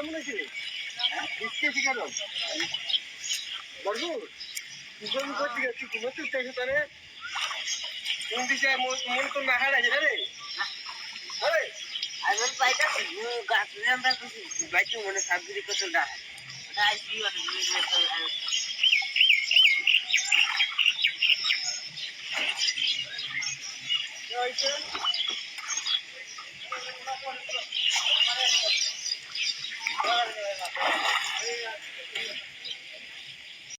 মনে ছিল দিচ্ছে কেন বলবো তুমি করতে গেছি ঘুমোতে চাইছো তারে কোন দিকে মন তো না হারাই রে আরে আইবল পাইটা গাছ আমরা কিছু বাইতে মনে সাবরি কত না তাই কি মানে ওইটা